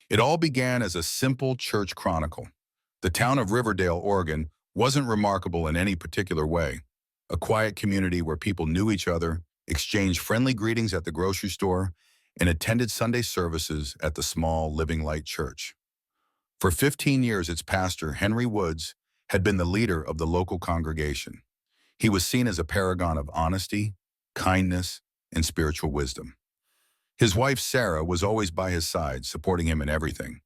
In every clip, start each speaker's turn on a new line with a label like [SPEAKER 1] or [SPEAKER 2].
[SPEAKER 1] It all began as a simple church chronicle. The town of Riverdale, Oregon, wasn't remarkable in any particular way. A quiet community where people knew each other, exchanged friendly greetings at the grocery store, and attended Sunday services at the small Living Light Church. For 15 years, its pastor, Henry Woods, had been the leader of the local congregation. He was seen as a paragon of honesty, kindness, and spiritual wisdom. His wife, Sarah, was always by his side, supporting him in everything.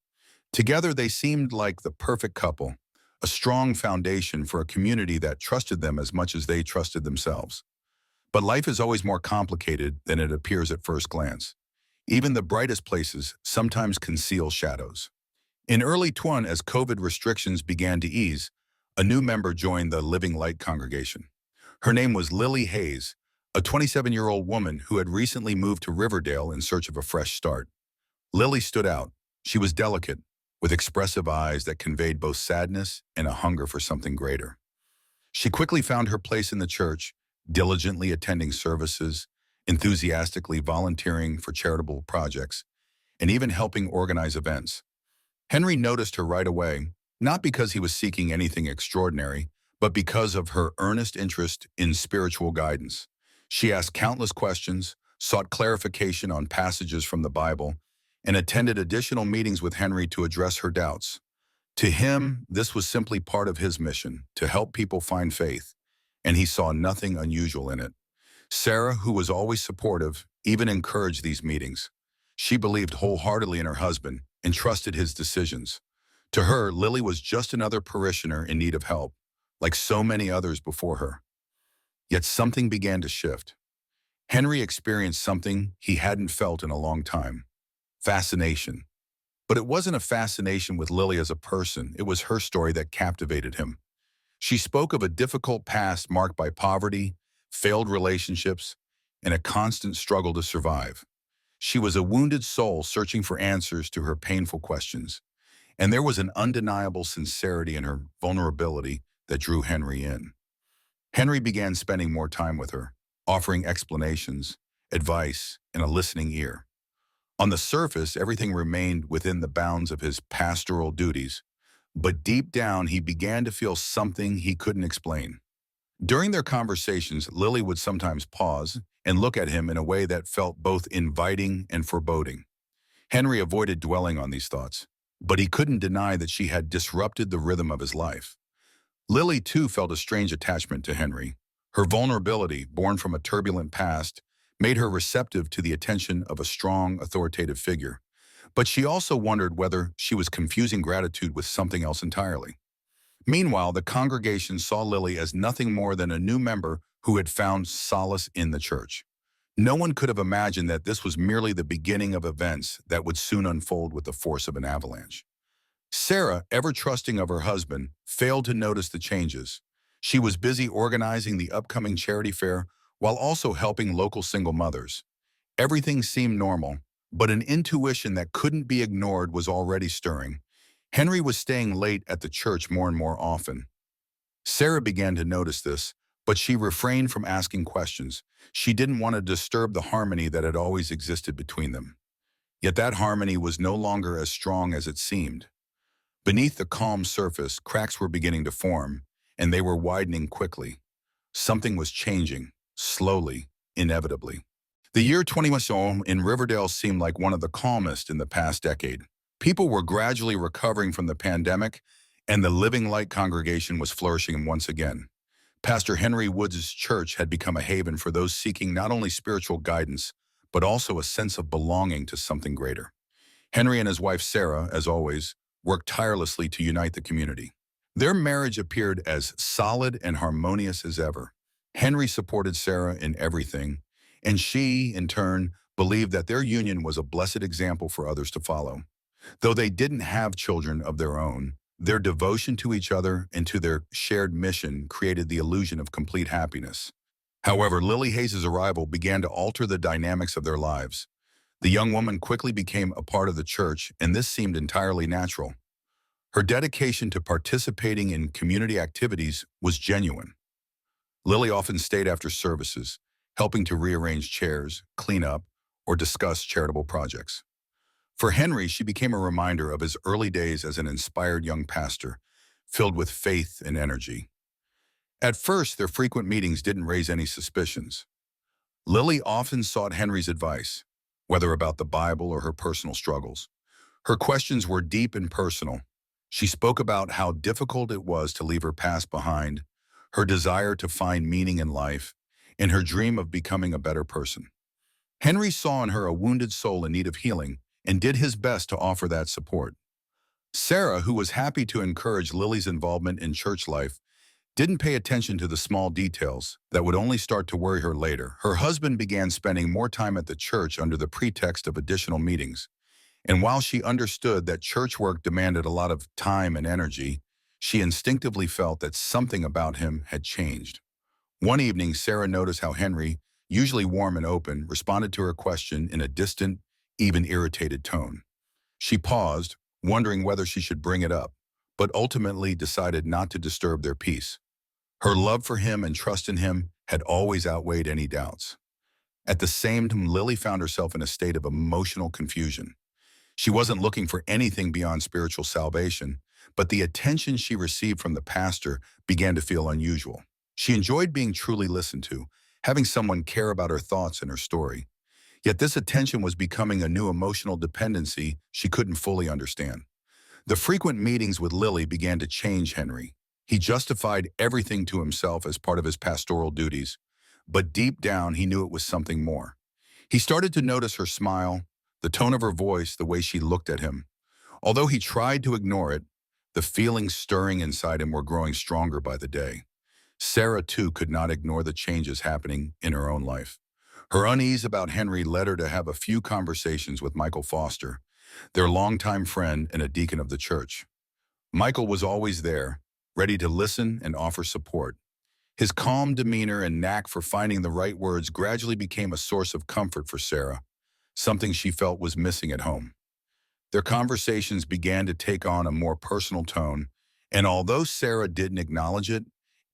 [SPEAKER 1] Together, they seemed like the perfect couple, a strong foundation for a community that trusted them as much as they trusted themselves. But life is always more complicated than it appears at first glance. Even the brightest places sometimes conceal shadows. In early 2020, as COVID restrictions began to ease, a new member joined the Living Light congregation. Her name was Lily Hayes, a 27-year-old woman who had recently moved to Riverdale in search of a fresh start. Lily stood out. She was delicate, with expressive eyes that conveyed both sadness and a hunger for something greater. She quickly found her place in the church, diligently attending services, enthusiastically volunteering for charitable projects, and even helping organize events. Henry noticed her right away, not because he was seeking anything extraordinary, but because of her earnest interest in spiritual guidance. She asked countless questions, sought clarification on passages from the Bible, and attended additional meetings with Henry to address her doubts. To him, this was simply part of his mission, to help people find faith, and he saw nothing unusual in it. Sarah, who was always supportive, even encouraged these meetings. She believed wholeheartedly in her husband and trusted his decisions. To her, Lily was just another parishioner in need of help, like so many others before her. Yet something began to shift. Henry experienced something he hadn't felt in a long time: fascination. But it wasn't a fascination with Lily as a person, it was her story that captivated him. She spoke of a difficult past marked by poverty, failed relationships, and a constant struggle to survive. She was a wounded soul searching for answers to her painful questions, and there was an undeniable sincerity in her vulnerability that drew Henry in. Henry began spending more time with her, offering explanations, advice, and a listening ear. On the surface, everything remained within the bounds of his pastoral duties, but deep down he began to feel something he couldn't explain. During their conversations, Lily would sometimes pause and look at him in a way that felt both inviting and foreboding. Henry avoided dwelling on these thoughts, but he couldn't deny that she had disrupted the rhythm of his life. Lily, too, felt a strange attachment to Henry. Her vulnerability, born from a turbulent past, made her receptive to the attention of a strong, authoritative figure. But she also wondered whether she was confusing gratitude with something else entirely. Meanwhile, the congregation saw Lily as nothing more than a new member who had found solace in the church. No one could have imagined that this was merely the beginning of events that would soon unfold with the force of an avalanche. Sarah, ever trusting of her husband, failed to notice the changes. She was busy organizing the upcoming charity fair while also helping local single mothers. Everything seemed normal, but an intuition that couldn't be ignored was already stirring. Henry was staying late at the church more and more often. Sarah began to notice this, but she refrained from asking questions. She didn't want to disturb the harmony that had always existed between them. Yet that harmony was no longer as strong as it seemed. Beneath the calm surface, cracks were beginning to form, and they were widening quickly. Something was changing, slowly, inevitably. The year 2021 in Riverdale seemed like one of the calmest in the past decade. People were gradually recovering from the pandemic, and the Living Light congregation was flourishing once again. Pastor Henry Woods' church had become a haven for those seeking not only spiritual guidance, but also a sense of belonging to something greater. Henry and his wife Sarah, as always, worked tirelessly to unite the community. Their marriage appeared as solid and harmonious as ever. Henry supported Sarah in everything, and she, in turn, believed that their union was a blessed example for others to follow. Though they didn't have children of their own, their devotion to each other and to their shared mission created the illusion of complete happiness. However, Lily Hayes' arrival began to alter the dynamics of their lives. The young woman quickly became a part of the church, and this seemed entirely natural. Her dedication to participating in community activities was genuine. Lily often stayed after services, helping to rearrange chairs, clean up, or discuss charitable projects. For Henry, she became a reminder of his early days as an inspired young pastor, filled with faith and energy. At first, their frequent meetings didn't raise any suspicions. Lily often sought Henry's advice, whether about the Bible or her personal struggles. Her questions were deep and personal. She spoke about how difficult it was to leave her past behind, her desire to find meaning in life, and her dream of becoming a better person. Henry saw in her a wounded soul in need of healing and did his best to offer that support. Sarah, who was happy to encourage Lily's involvement in church life, didn't pay attention to the small details that would only start to worry her later. Her husband began spending more time at the church under the pretext of additional meetings. And while she understood that church work demanded a lot of time and energy, she instinctively felt that something about him had changed. One evening, Sarah noticed how Henry, usually warm and open, responded to her question in a distant, even irritated tone. She paused, wondering whether she should bring it up, but ultimately decided not to disturb their peace. Her love for him and trust in him had always outweighed any doubts. At the same time, Lily found herself in a state of emotional confusion. She wasn't looking for anything beyond spiritual salvation, but the attention she received from the pastor began to feel unusual. She enjoyed being truly listened to, having someone care about her thoughts and her story. Yet this attention was becoming a new emotional dependency she couldn't fully understand. The frequent meetings with Lily began to change Henry. He justified everything to himself as part of his pastoral duties, but deep down he knew it was something more. He started to notice her smile, the tone of her voice, the way she looked at him. Although he tried to ignore it, the feelings stirring inside him were growing stronger by the day. Sarah, too, could not ignore the changes happening in her own life. Her unease about Henry led her to have a few conversations with Michael Foster, their longtime friend and a deacon of the church. Michael was always there, ready to listen and offer support. His calm demeanor and knack for finding the right words gradually became a source of comfort for Sarah, something she felt was missing at home. Their conversations began to take on a more personal tone, and although Sarah didn't acknowledge it,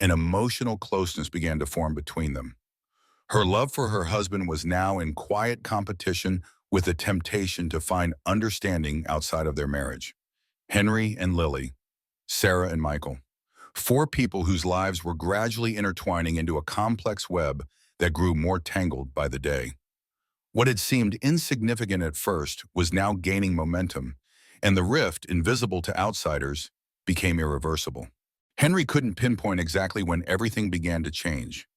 [SPEAKER 1] an emotional closeness began to form between them. Her love for her husband was now in quiet competition with the temptation to find understanding outside of their marriage. Henry and Lily, Sarah and Michael, four people whose lives were gradually intertwining into a complex web that grew more tangled by the day. What had seemed insignificant at first was now gaining momentum, and the rift, invisible to outsiders, became irreversible. Henry couldn't pinpoint exactly when everything began to change.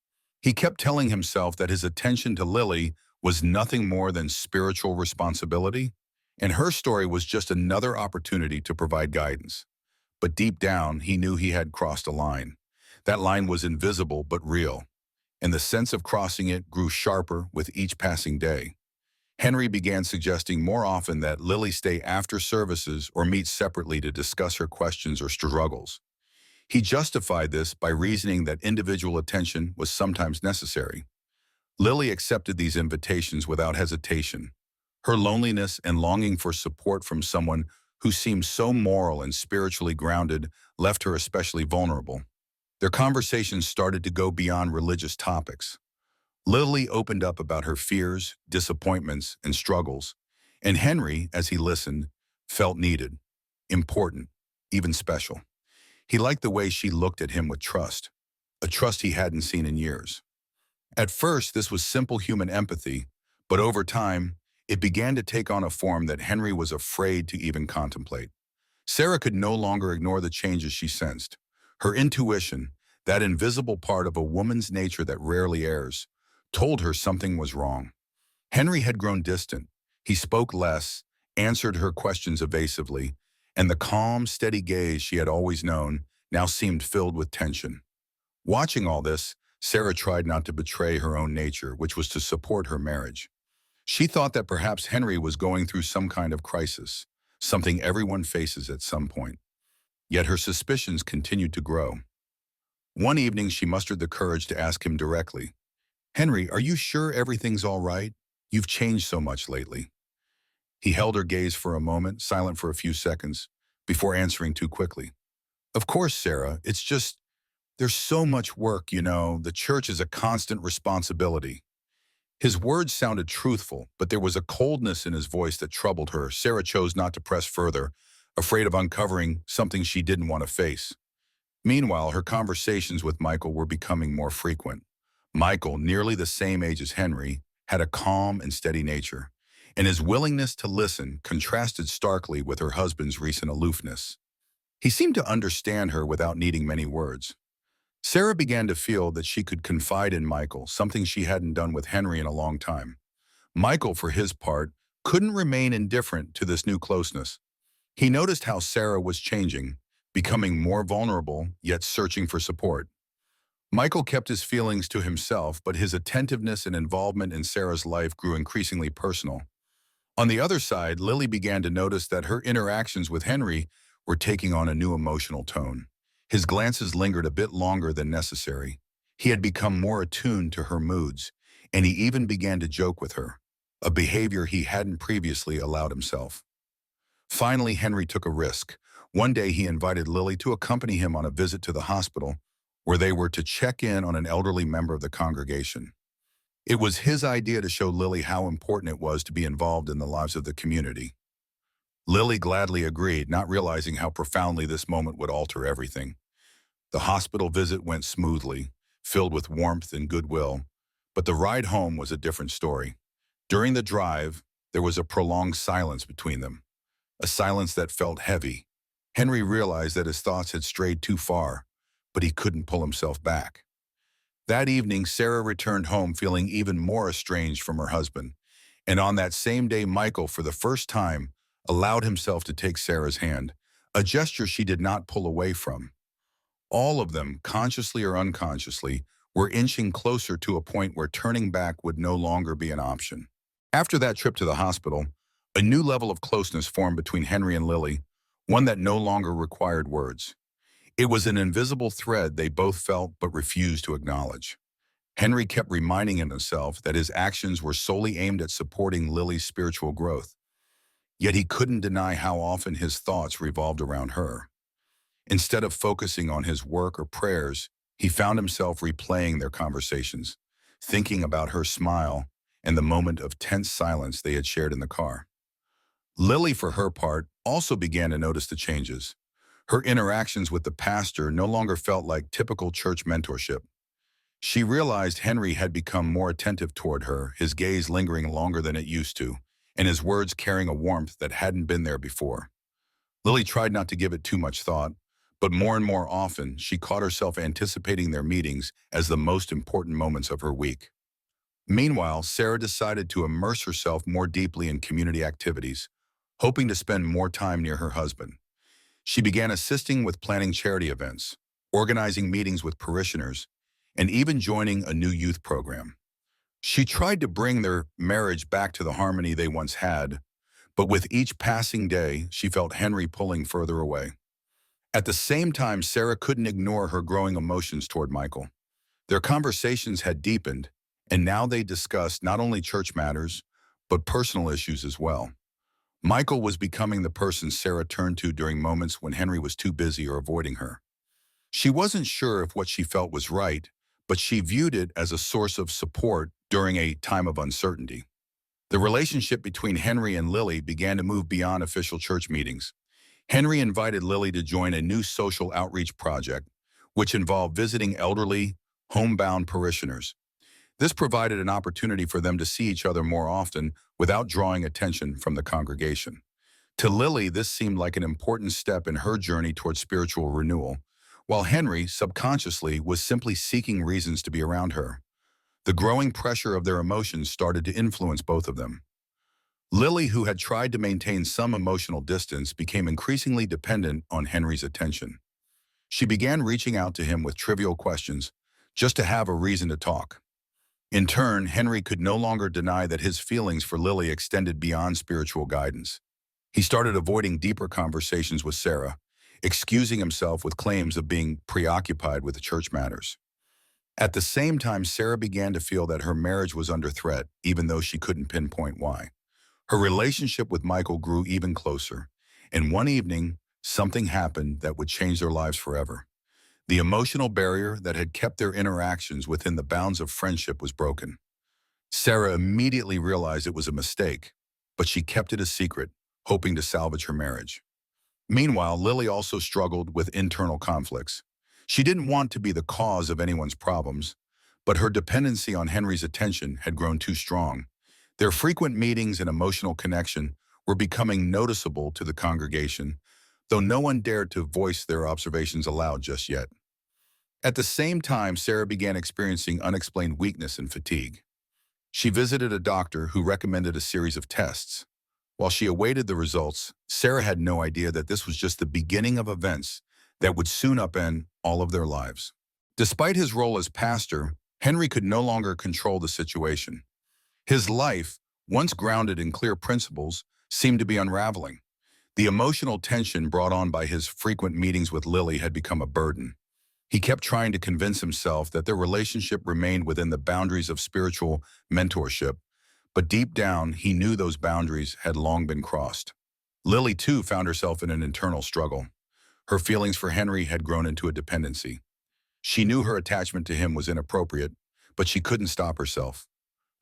[SPEAKER 1] He kept telling himself that his attention to Lily was nothing more than spiritual responsibility, and her story was just another opportunity to provide guidance. But deep down, he knew he had crossed a line. That line was invisible but real, and the sense of crossing it grew sharper with each passing day. Henry began suggesting more often that Lily stay after services or meet separately to discuss her questions or struggles. He justified this by reasoning that individual attention was sometimes necessary. Lily accepted these invitations without hesitation. Her loneliness and longing for support from someone who seemed so moral and spiritually grounded left her especially vulnerable. Their conversations started to go beyond religious topics. Lily opened up about her fears, disappointments, and struggles, and Henry, as he listened, felt needed, important, even special. He liked the way she looked at him with trust, a trust he hadn't seen in years. At first, this was simple human empathy, but over time, it began to take on a form that Henry was afraid to even contemplate. Sarah could no longer ignore the changes she sensed. Her intuition, that invisible part of a woman's nature that rarely errs, told her something was wrong. Henry had grown distant. He spoke less, answered her questions evasively, and the calm, steady gaze she had always known now seemed filled with tension. Watching all this, Sarah tried not to betray her own nature, which was to support her marriage. She thought that perhaps Henry was going through some kind of crisis, something everyone faces at some point. Yet her suspicions continued to grow. One evening, she mustered the courage to ask him directly, "Henry, are you sure everything's all right? You've changed so much lately." He held her gaze for a moment, silent for a few seconds, before answering too quickly. "Of course, Sarah, it's just, there's so much work, the church is a constant responsibility." His words sounded truthful, but there was a coldness in his voice that troubled her. Sarah chose not to press further, afraid of uncovering something she didn't want to face. Meanwhile, her conversations with Michael were becoming more frequent. Michael, nearly the same age as Henry, had a calm and steady nature, and his willingness to listen contrasted starkly with her husband's recent aloofness. He seemed to understand her without needing many words. Sarah began to feel that she could confide in Michael, something she hadn't done with Henry in a long time. Michael, for his part, couldn't remain indifferent to this new closeness. He noticed how Sarah was changing, becoming more vulnerable, yet searching for support. Michael kept his feelings to himself, but his attentiveness and involvement in Sarah's life grew increasingly personal. On the other side, Lily began to notice that her interactions with Henry were taking on a new emotional tone. His glances lingered a bit longer than necessary. He had become more attuned to her moods, and he even began to joke with her, a behavior he hadn't previously allowed himself. Finally, Henry took a risk. One day he invited Lily to accompany him on a visit to the hospital, where they were to check in on an elderly member of the congregation. It was his idea to show Lily how important it was to be involved in the lives of the community. Lily gladly agreed, not realizing how profoundly this moment would alter everything. The hospital visit went smoothly, filled with warmth and goodwill, but the ride home was a different story. During the drive, there was a prolonged silence between them, a silence that felt heavy. Henry realized that his thoughts had strayed too far, but he couldn't pull himself back. That evening, Sarah returned home feeling even more estranged from her husband, and on that same day, Michael, for the first time, allowed himself to take Sarah's hand, a gesture she did not pull away from. All of them, consciously or unconsciously, were inching closer to a point where turning back would no longer be an option. After that trip to the hospital, a new level of closeness formed between Henry and Lily, one that no longer required words. It was an invisible thread they both felt but refused to acknowledge. Henry kept reminding himself that his actions were solely aimed at supporting Lily's spiritual growth, yet he couldn't deny how often his thoughts revolved around her. Instead of focusing on his work or prayers, he found himself replaying their conversations, thinking about her smile and the moment of tense silence they had shared in the car. Lily, for her part, also began to notice the changes. Her interactions with the pastor no longer felt like typical church mentorship. She realized Henry had become more attentive toward her, his gaze lingering longer than it used to, and his words carrying a warmth that hadn't been there before. Lily tried not to give it too much thought, but more and more often, she caught herself anticipating their meetings as the most important moments of her week. Meanwhile, Sarah decided to immerse herself more deeply in community activities, hoping to spend more time near her husband. She began assisting with planning charity events, organizing meetings with parishioners, and even joining a new youth program. She tried to bring their marriage back to the harmony they once had, but with each passing day, she felt Henry pulling further away. At the same time, Sarah couldn't ignore her growing emotions toward Michael. Their conversations had deepened, and now they discussed not only church matters, but personal issues as well. Michael was becoming the person Sarah turned to during moments when Henry was too busy or avoiding her. She wasn't sure if what she felt was right, but she viewed it as a source of support during a time of uncertainty. The relationship between Henry and Lily began to move beyond official church meetings. Henry invited Lily to join a new social outreach project, which involved visiting elderly, homebound parishioners. This provided an opportunity for them to see each other more often without drawing attention from the congregation. To Lily, this seemed like an important step in her journey towards spiritual renewal, while Henry, subconsciously, was simply seeking reasons to be around her. The growing pressure of their emotions started to influence both of them. Lily, who had tried to maintain some emotional distance, became increasingly dependent on Henry's attention. She began reaching out to him with trivial questions, just to have a reason to talk. In turn, Henry could no longer deny that his feelings for Lily extended beyond spiritual guidance. He started avoiding deeper conversations with Sarah, excusing himself with claims of being preoccupied with the church matters. At the same time, Sarah began to feel that her marriage was under threat, even though she couldn't pinpoint why. Her relationship with Michael grew even closer, and one evening, something happened that would change their lives forever. The emotional barrier that had kept their interactions within the bounds of friendship was broken. Sarah immediately realized it was a mistake, but she kept it a secret, hoping to salvage her marriage. Meanwhile, Lily also struggled with internal conflicts. She didn't want to be the cause of anyone's problems, but her dependency on Henry's attention had grown too strong. Their frequent meetings and emotional connection were becoming noticeable to the congregation, though no one dared to voice their observations aloud just yet. At the same time, Sarah began experiencing unexplained weakness and fatigue. She visited a doctor who recommended a series of tests. While she awaited the results, Sarah had no idea that this was just the beginning of events that would soon upend all of their lives. Despite his role as pastor, Henry could no longer control the situation. His life, once grounded in clear principles, seemed to be unraveling. The emotional tension brought on by his frequent meetings with Lily had become a burden. He kept trying to convince himself that their relationship remained within the boundaries of spiritual mentorship, but deep down, he knew those boundaries had long been crossed. Lily, too, found herself in an internal struggle. Her feelings for Henry had grown into a dependency. She knew her attachment to him was inappropriate, but she couldn't stop herself.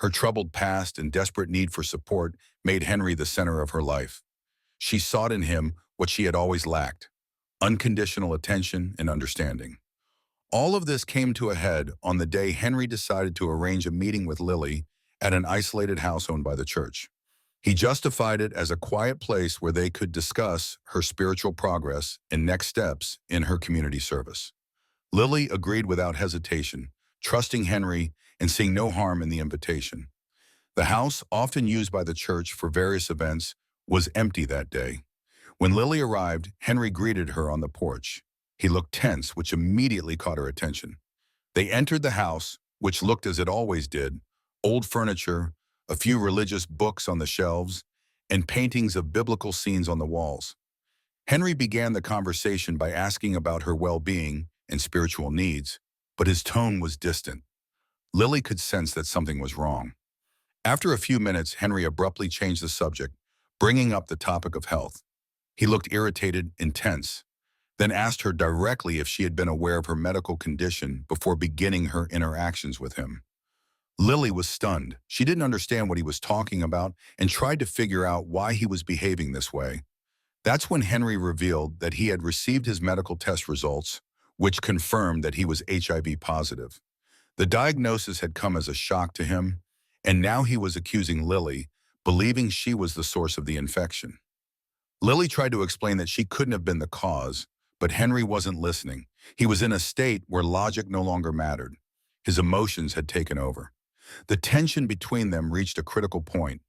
[SPEAKER 1] Her troubled past and desperate need for support made Henry the center of her life. She sought in him what she had always lacked: unconditional attention and understanding. All of this came to a head on the day Henry decided to arrange a meeting with Lily at an isolated house owned by the church. He justified it as a quiet place where they could discuss her spiritual progress and next steps in her community service. Lily agreed without hesitation, trusting Henry and seeing no harm in the invitation. The house, often used by the church for various events, was empty that day. When Lily arrived, Henry greeted her on the porch. He looked tense, which immediately caught her attention. They entered the house, which looked as it always did: old furniture, a few religious books on the shelves, and paintings of biblical scenes on the walls. Henry began the conversation by asking about her well-being and spiritual needs, but his tone was distant. Lily could sense that something was wrong. After a few minutes, Henry abruptly changed the subject, bringing up the topic of health. He looked irritated and tense, then asked her directly if she had been aware of her medical condition before beginning her interactions with him. Lily was stunned. She didn't understand what he was talking about and tried to figure out why he was behaving this way. That's when Henry revealed that he had received his medical test results, which confirmed that he was HIV positive. The diagnosis had come as a shock to him, and now he was accusing Lily, believing she was the source of the infection. Lily tried to explain that she couldn't have been the cause, but Henry wasn't listening. He was in a state where logic no longer mattered. His emotions had taken over. The tension between them reached a critical point.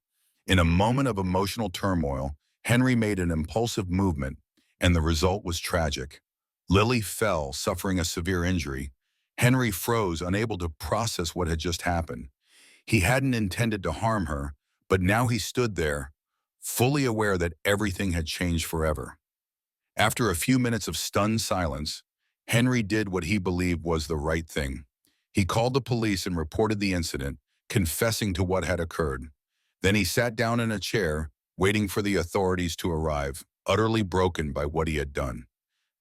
[SPEAKER 1] In a moment of emotional turmoil, Henry made an impulsive movement, and the result was tragic. Lily fell, suffering a severe injury. Henry froze, unable to process what had just happened. He hadn't intended to harm her, but now he stood there, fully aware that everything had changed forever. After a few minutes of stunned silence, Henry did what he believed was the right thing. He called the police and reported the incident, confessing to what had occurred. Then he sat down in a chair, waiting for the authorities to arrive, utterly broken by what he had done.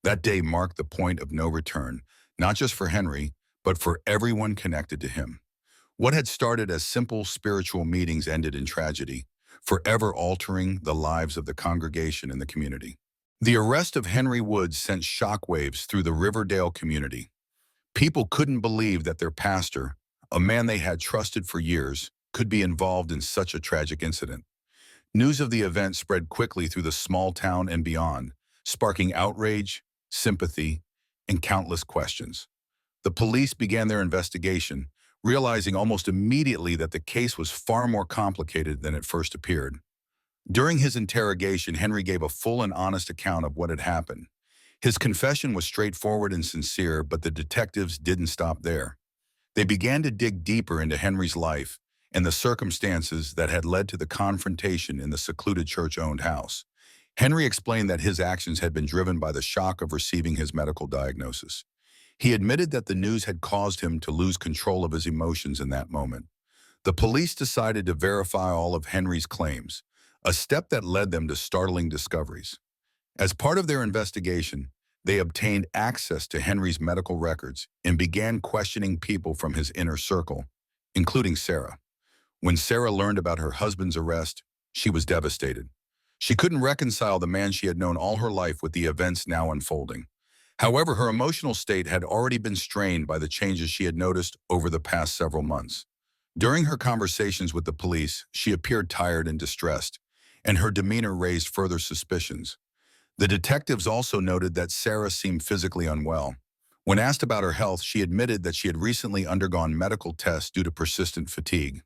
[SPEAKER 1] That day marked the point of no return, not just for Henry, but for everyone connected to him. What had started as simple spiritual meetings ended in tragedy, forever altering the lives of the congregation and the community. The arrest of Henry Woods sent shockwaves through the Riverdale community. People couldn't believe that their pastor, a man they had trusted for years, could be involved in such a tragic incident. News of the event spread quickly through the small town and beyond, sparking outrage, sympathy, and countless questions. The police began their investigation, realizing almost immediately that the case was far more complicated than it first appeared. During his interrogation, Henry gave a full and honest account of what had happened. His confession was straightforward and sincere, but the detectives didn't stop there. They began to dig deeper into Henry's life and the circumstances that had led to the confrontation in the secluded church-owned house. Henry explained that his actions had been driven by the shock of receiving his medical diagnosis. He admitted that the news had caused him to lose control of his emotions in that moment. The police decided to verify all of Henry's claims, a step that led them to startling discoveries. As part of their investigation, they obtained access to Henry's medical records and began questioning people from his inner circle, including Sarah. When Sarah learned about her husband's arrest, she was devastated. She couldn't reconcile the man she had known all her life with the events now unfolding. However, her emotional state had already been strained by the changes she had noticed over the past several months. During her conversations with the police, she appeared tired and distressed, and her demeanor raised further suspicions. The detectives also noted that Sarah seemed physically unwell. When asked about her health, she admitted that she had recently undergone medical tests due to persistent fatigue.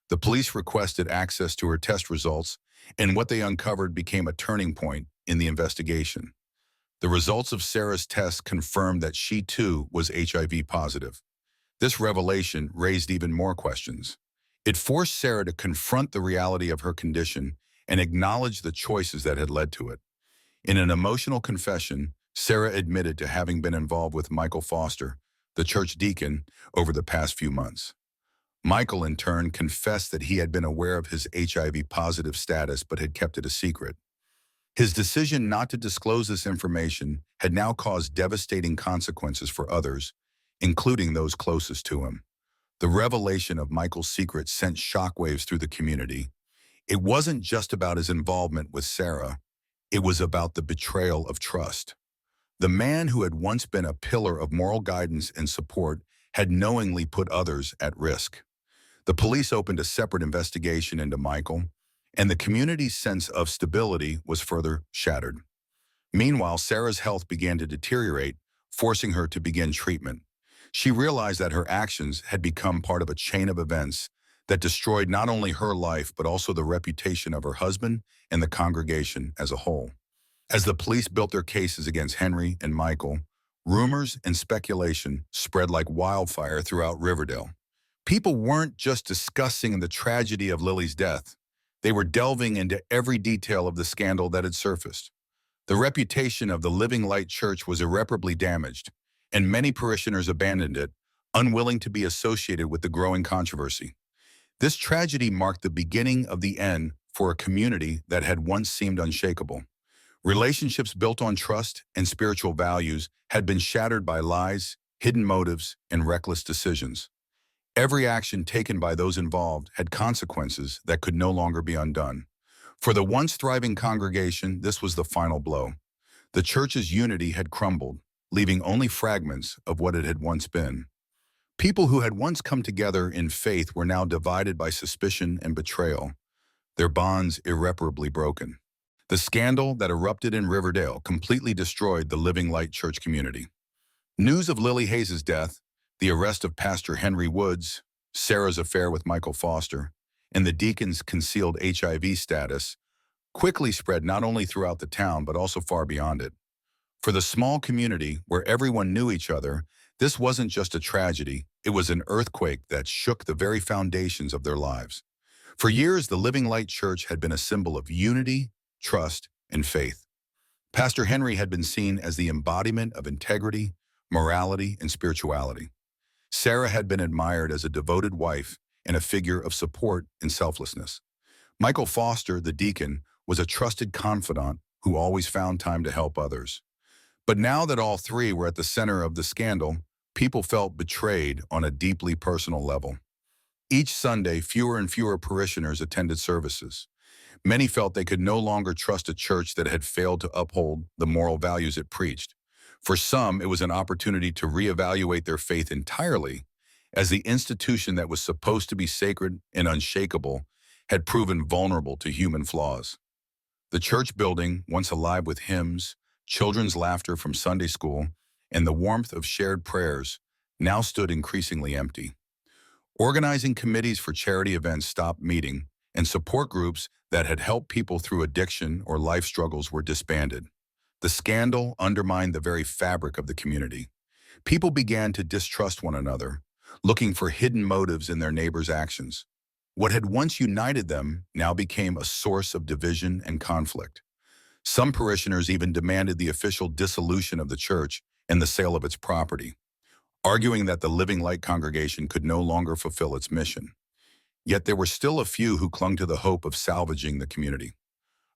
[SPEAKER 1] The police requested access to her test results, and what they uncovered became a turning point in the investigation. The results of Sarah's test confirmed that she too was HIV positive. This revelation raised even more questions. It forced Sarah to confront the reality of her condition and acknowledge the choices that had led to it. In an emotional confession, Sarah admitted to having been involved with Michael Foster, the church deacon, over the past few months. Michael, in turn, confessed that he had been aware of his HIV-positive status but had kept it a secret. His decision not to disclose this information had now caused devastating consequences for others, including those closest to him. The revelation of Michael's secret sent shockwaves through the community. It wasn't just about his involvement with Sarah. It was about the betrayal of trust. The man who had once been a pillar of moral guidance and support had knowingly put others at risk. The police opened a separate investigation into Michael, and the community's sense of stability was further shattered. Meanwhile, Sarah's health began to deteriorate, forcing her to begin treatment. She realized that her actions had become part of a chain of events that destroyed not only her life but also the reputation of her husband and the congregation as a whole. As the police built their cases against Henry and Michael, rumors and speculation spread like wildfire throughout Riverdale. People weren't just discussing the tragedy of Lily's death. They were delving into every detail of the scandal that had surfaced. The reputation of the Living Light Church was irreparably damaged, and many parishioners abandoned it, unwilling to be associated with the growing controversy. This tragedy marked the beginning of the end for a community that had once seemed unshakable. Relationships built on trust and spiritual values had been shattered by lies, hidden motives, and reckless decisions. Every action taken by those involved had consequences that could no longer be undone. For the once thriving congregation, this was the final blow. The church's unity had crumbled, leaving only fragments of what it had once been. People who had once come together in faith were now divided by suspicion and betrayal, their bonds irreparably broken. The scandal that erupted in Riverdale completely destroyed the Living Light Church community. News of Lily Hayes' death, the arrest of Pastor Henry Woods, Sarah's affair with Michael Foster, and the deacon's concealed HIV status quickly spread not only throughout the town but also far beyond it. For the small community where everyone knew each other, this wasn't just a tragedy, it was an earthquake that shook the very foundations of their lives. For years, the Living Light Church had been a symbol of unity, trust, and faith. Pastor Henry had been seen as the embodiment of integrity, morality, and spirituality. Sarah had been admired as a devoted wife and a figure of support and selflessness. Michael Foster, the deacon, was a trusted confidant who always found time to help others. But now that all three were at the center of the scandal, people felt betrayed on a deeply personal level. Each Sunday, fewer and fewer parishioners attended services. Many felt they could no longer trust a church that had failed to uphold the moral values it preached. For some, it was an opportunity to reevaluate their faith entirely, as the institution that was supposed to be sacred and unshakable had proven vulnerable to human flaws. The church building, once alive with hymns, children's laughter from Sunday school, and the warmth of shared prayers, now stood increasingly empty. Organizing committees for charity events stopped meeting, and support groups that had helped people through addiction or life struggles were disbanded. The scandal undermined the very fabric of the community. People began to distrust one another, looking for hidden motives in their neighbors' actions. What had once united them now became a source of division and conflict. Some parishioners even demanded the official dissolution of the church and the sale of its property, arguing that the Living Light congregation could no longer fulfill its mission. Yet there were still a few who clung to the hope of salvaging the community.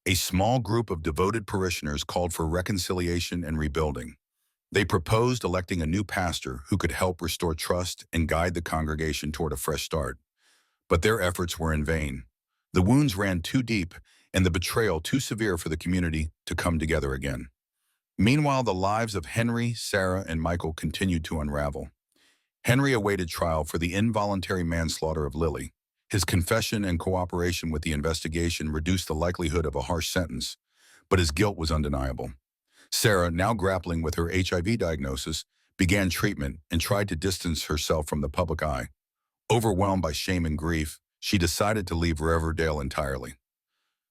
[SPEAKER 1] A small group of devoted parishioners called for reconciliation and rebuilding. They proposed electing a new pastor who could help restore trust and guide the congregation toward a fresh start. But their efforts were in vain. The wounds ran too deep and the betrayal too severe for the community to come together again. Meanwhile, the lives of Henry, Sarah, and Michael continued to unravel. Henry awaited trial for the involuntary manslaughter of Lily. His confession and cooperation with the investigation reduced the likelihood of a harsh sentence, but his guilt was undeniable. Sarah, now grappling with her HIV diagnosis, began treatment and tried to distance herself from the public eye. Overwhelmed by shame and grief, she decided to leave Riverdale entirely.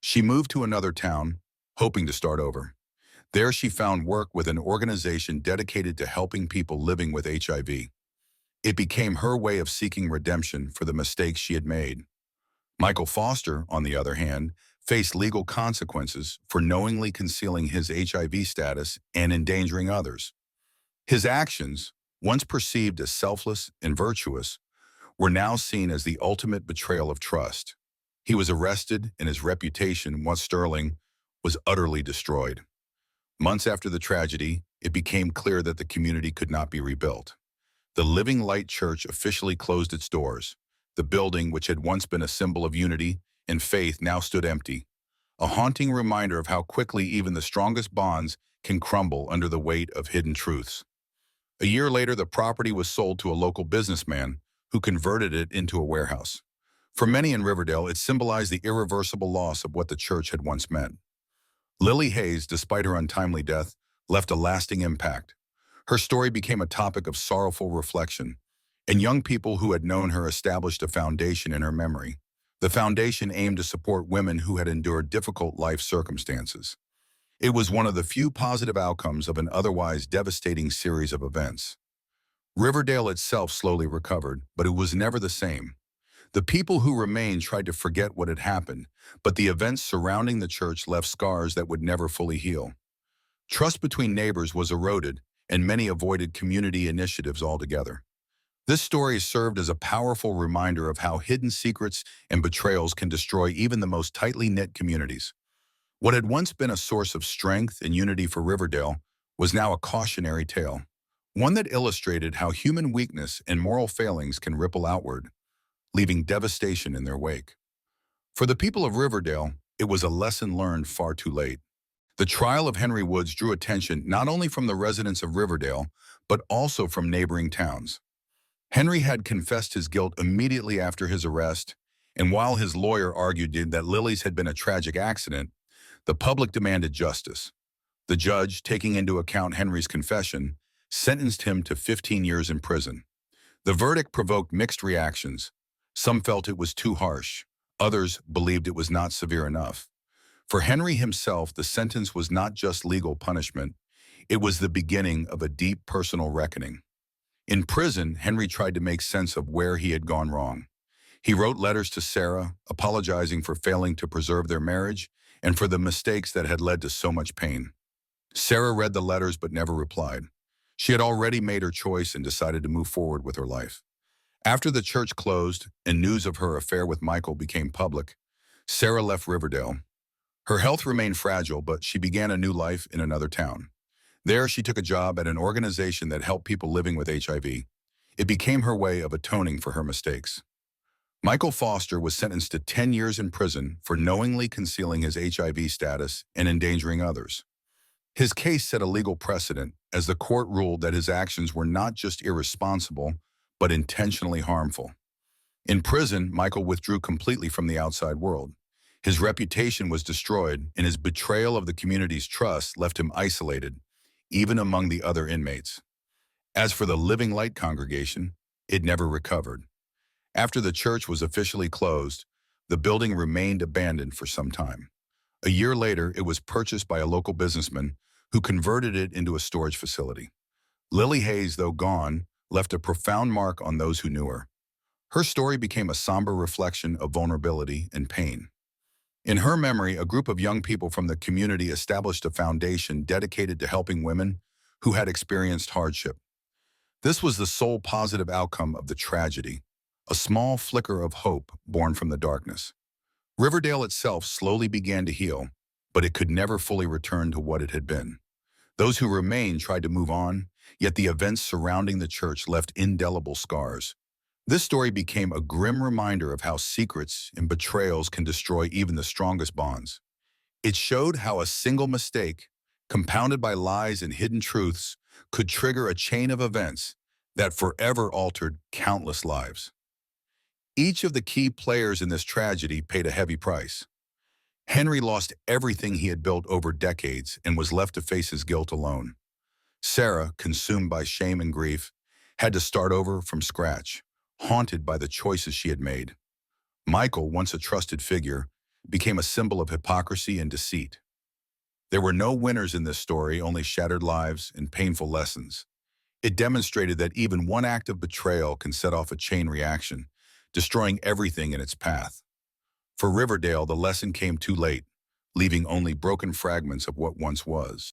[SPEAKER 1] She moved to another town, hoping to start over. There she found work with an organization dedicated to helping people living with HIV. It became her way of seeking redemption for the mistakes she had made. Michael Foster, on the other hand, faced legal consequences for knowingly concealing his HIV status and endangering others. His actions, once perceived as selfless and virtuous, were now seen as the ultimate betrayal of trust. He was arrested and his reputation, once sterling, was utterly destroyed. Months after the tragedy, it became clear that the community could not be rebuilt. The Living Light Church officially closed its doors. The building, which had once been a symbol of unity and faith, now stood empty, a haunting reminder of how quickly even the strongest bonds can crumble under the weight of hidden truths. A year later, the property was sold to a local businessman who converted it into a warehouse. For many in Riverdale, it symbolized the irreversible loss of what the church had once meant. Lily Hayes, despite her untimely death, left a lasting impact. Her story became a topic of sorrowful reflection, and young people who had known her established a foundation in her memory. The foundation aimed to support women who had endured difficult life circumstances. It was one of the few positive outcomes of an otherwise devastating series of events. Riverdale itself slowly recovered, but it was never the same. The people who remained tried to forget what had happened, but the events surrounding the church left scars that would never fully heal. Trust between neighbors was eroded, and many avoided community initiatives altogether. This story served as a powerful reminder of how hidden secrets and betrayals can destroy even the most tightly knit communities. What had once been a source of strength and unity for Riverdale was now a cautionary tale, one that illustrated how human weakness and moral failings can ripple outward, leaving devastation in their wake. For the people of Riverdale, it was a lesson learned far too late. The trial of Henry Woods drew attention not only from the residents of Riverdale, but also from neighboring towns. Henry had confessed his guilt immediately after his arrest, and while his lawyer argued that Lily's had been a tragic accident, the public demanded justice. The judge, taking into account Henry's confession, sentenced him to 15 years in prison. The verdict provoked mixed reactions. Some felt it was too harsh. Others believed it was not severe enough. For Henry himself, the sentence was not just legal punishment. It was the beginning of a deep personal reckoning. In prison, Henry tried to make sense of where he had gone wrong. He wrote letters to Sarah, apologizing for failing to preserve their marriage and for the mistakes that had led to so much pain. Sarah read the letters but never replied. She had already made her choice and decided to move forward with her life. After the church closed and news of her affair with Michael became public, Sarah left Riverdale. Her health remained fragile, but she began a new life in another town. There, she took a job at an organization that helped people living with HIV. It became her way of atoning for her mistakes. Michael Foster was sentenced to 10 years in prison for knowingly concealing his HIV status and endangering others. His case set a legal precedent as the court ruled that his actions were not just irresponsible, but intentionally harmful. In prison, Michael withdrew completely from the outside world. His reputation was destroyed, and his betrayal of the community's trust left him isolated, even among the other inmates. As for the Living Light congregation, it never recovered. After the church was officially closed, the building remained abandoned for some time. A year later, it was purchased by a local businessman who converted it into a storage facility. Lily Hayes, though gone, left a profound mark on those who knew her. Her story became a somber reflection of vulnerability and pain. In her memory, a group of young people from the community established a foundation dedicated to helping women who had experienced hardship. This was the sole positive outcome of the tragedy, a small flicker of hope born from the darkness. Riverdale itself slowly began to heal, but it could never fully return to what it had been. Those who remained tried to move on, yet the events surrounding the church left indelible scars. This story became a grim reminder of how secrets and betrayals can destroy even the strongest bonds. It showed how a single mistake, compounded by lies and hidden truths, could trigger a chain of events that forever altered countless lives. Each of the key players in this tragedy paid a heavy price. Henry lost everything he had built over decades and was left to face his guilt alone. Sarah, consumed by shame and grief, had to start over from scratch, haunted by the choices she had made. Michael, once a trusted figure, became a symbol of hypocrisy and deceit. There were no winners in this story, only shattered lives and painful lessons. It demonstrated that even one act of betrayal can set off a chain reaction, destroying everything in its path. For Riverdale, the lesson came too late, leaving only broken fragments of what once was.